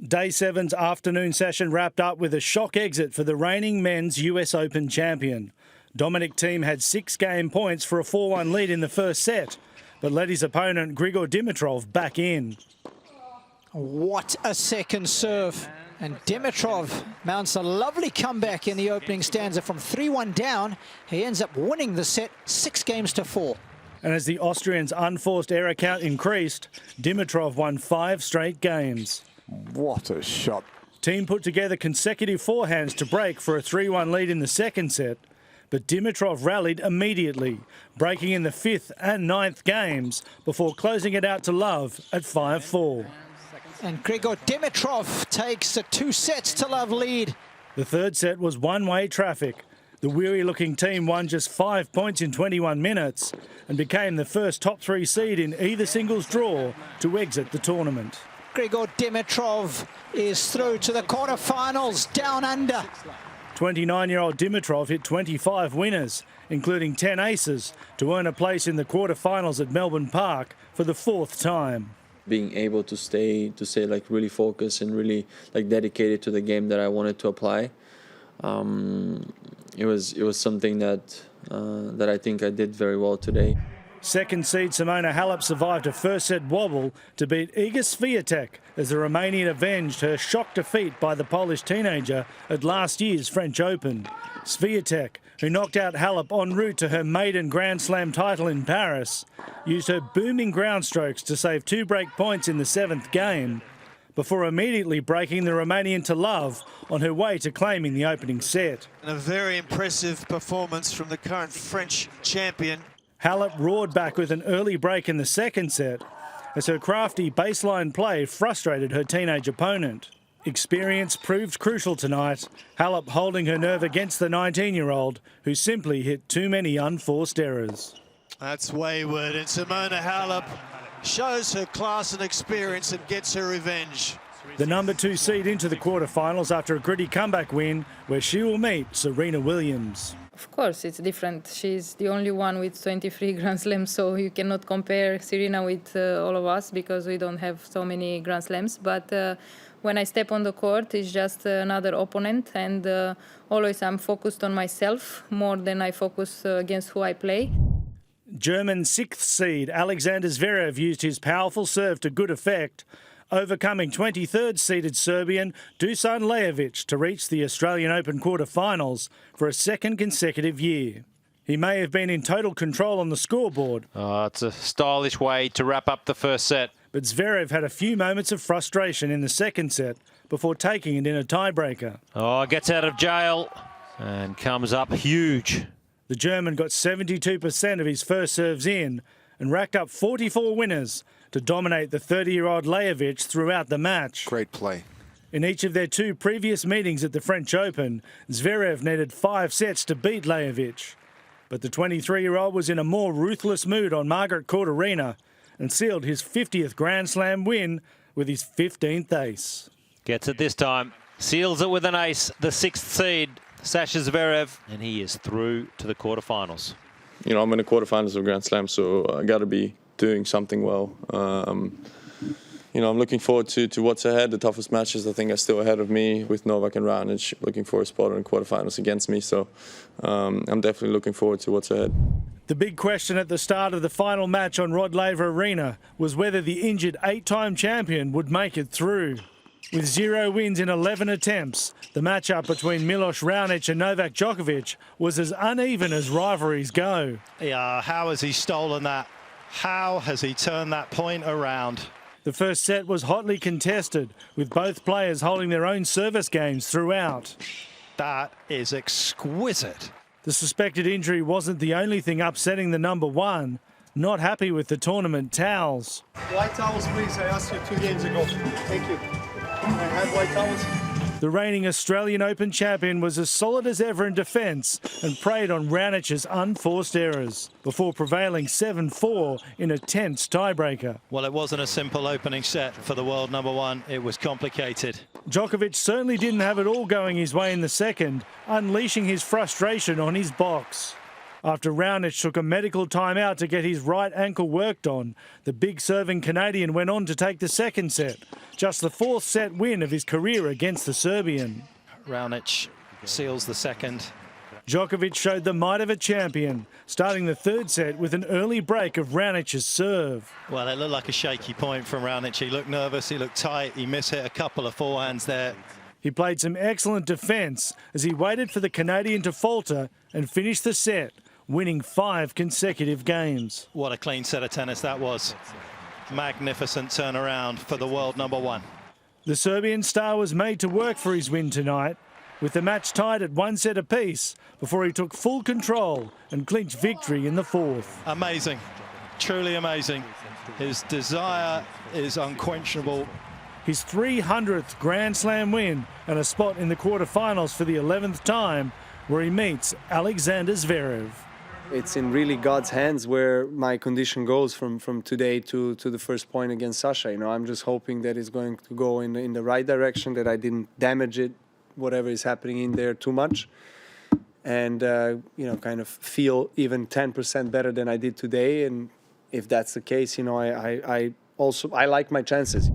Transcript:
Day 7's afternoon session wrapped up with a shock exit for the reigning men's US Open champion. Dominic Thiem had 6 game points for a 4-1 lead in the first set, but let his opponent Grigor Dimitrov back in. What a second serve. And Dimitrov mounts a lovely comeback in the opening stanza from 3-1 down. He ends up winning the set 6-4. And as the Austrian's unforced error count increased, Dimitrov won 5 straight games. What a shot. Thiem put together consecutive forehands to break for a 3-1 lead in the second set, but Dimitrov rallied immediately, breaking in the 5th and 9th games before closing it out to love at 5-4. And Grigor Dimitrov takes the 2 sets to love lead. The third set was one-way traffic. The weary-looking team won just 5 points in 21 minutes and became the first top 3 seed in either singles draw to exit the tournament. Grigor Dimitrov is through to the quarterfinals, down under. 29-year-old Dimitrov hit 25 winners, including 10 aces, to earn a place in the quarterfinals at Melbourne Park for the 4th time. Being able to stay like really focused and really like dedicated to the game that I wanted to apply, it was something that I think I did very well today. Second seed Simona Halep survived a first set wobble to beat Iga Swiatek as the Romanian avenged her shock defeat by the Polish teenager at last year's French Open. Swiatek, who knocked out Halep en route to her maiden Grand Slam title in Paris, used her booming ground strokes to save 2 break points in the 7th game before immediately breaking the Romanian to love on her way to claiming the opening set. And a very impressive performance from the current French champion. Halep roared back with an early break in the second set as her crafty baseline play frustrated her teenage opponent. Experience proved crucial tonight, Halep holding her nerve against the 19-year-old who simply hit too many unforced errors. That's wayward, and Simona Halep shows her class and experience and gets her revenge. The number 2 seed into the quarterfinals after a gritty comeback win where she will meet Serena Williams. Of course, it's different. She's the only one with 23 Grand Slams, so you cannot compare Serena with all of us because we don't have so many Grand Slams. But when I step on the court, it's just another opponent, and always I'm focused on myself more than I focus against who I play. German 6th seed Alexander Zverev used his powerful serve to good effect, overcoming 23rd seeded Serbian Dusan Lajovic to reach the Australian Open quarterfinals for a 2nd consecutive year. He may have been in total control on the scoreboard. It's a stylish way to wrap up the first set. But Zverev had a few moments of frustration in the second set before taking it in a tiebreaker. Gets out of jail and comes up huge. The German got 72% of his first serves in and racked up 44 winners to dominate the 30-year-old Lajovic throughout the match. Great play. In each of their 2 previous meetings at the French Open, Zverev needed 5 sets to beat Lajovic. But the 23-year-old was in a more ruthless mood on Margaret Court Arena and sealed his 50th Grand Slam win with his 15th ace. Gets it this time. Seals it with an ace, the 6th seed, Sasha Zverev, and he is through to the quarterfinals. You know, I'm in the quarterfinals of Grand Slam, so I got to be doing something well. You know, I'm looking forward to what's ahead. The toughest matches I think are still ahead of me with Novak and Raonic, looking for a spot in the quarterfinals against me. So I'm definitely looking forward to what's ahead. The big question at the start of the final match on Rod Laver Arena was whether the injured 8-time champion would make it through. With 0 wins in 11 attempts, the matchup between Milos Raonic and Novak Djokovic was as uneven as rivalries go. Yeah, how has he stolen that? How has he turned that point around? The first set was hotly contested, with both players holding their own service games throughout. That is exquisite. The suspected injury wasn't the only thing upsetting the number 1. Not happy with the tournament towels. White towels, please. I asked you 2 games ago. Thank you. I have white towels. The reigning Australian Open champion was as solid as ever in defence and preyed on Raunic's unforced errors before prevailing 7-4 in a tense tiebreaker. Well, it wasn't a simple opening set for the world number 1. It was complicated. Djokovic certainly didn't have it all going his way in the second, unleashing his frustration on his box. After Raonic took a medical timeout to get his right ankle worked on, the big serving Canadian went on to take the second set, just the fourth set win of his career against the Serbian. Raonic seals the second. Djokovic showed the might of a champion, starting the third set with an early break of Raonic's serve. Well, it looked like a shaky point from Raonic. He looked nervous, he looked tight, he mishit a couple of forehands there. He played some excellent defence as he waited for the Canadian to falter and finish the set, winning 5 consecutive games. What a clean set of tennis that was. Magnificent turnaround for the world #1. The Serbian star was made to work for his win tonight, with the match tied at 1 set apiece before he took full control and clinched victory in the fourth. Amazing, truly amazing. His desire is unquenchable. His 300th Grand Slam win and a spot in the quarterfinals for the 11th time, where he meets Alexander Zverev. It's in really God's hands where my condition goes from today to the first point against Sasha. You know, I'm just hoping that it's going to go in the right direction, that I didn't damage it, whatever is happening in there, too much. And, you know, kind of feel even 10% better than I did today. And if that's the case, you know, I like my chances.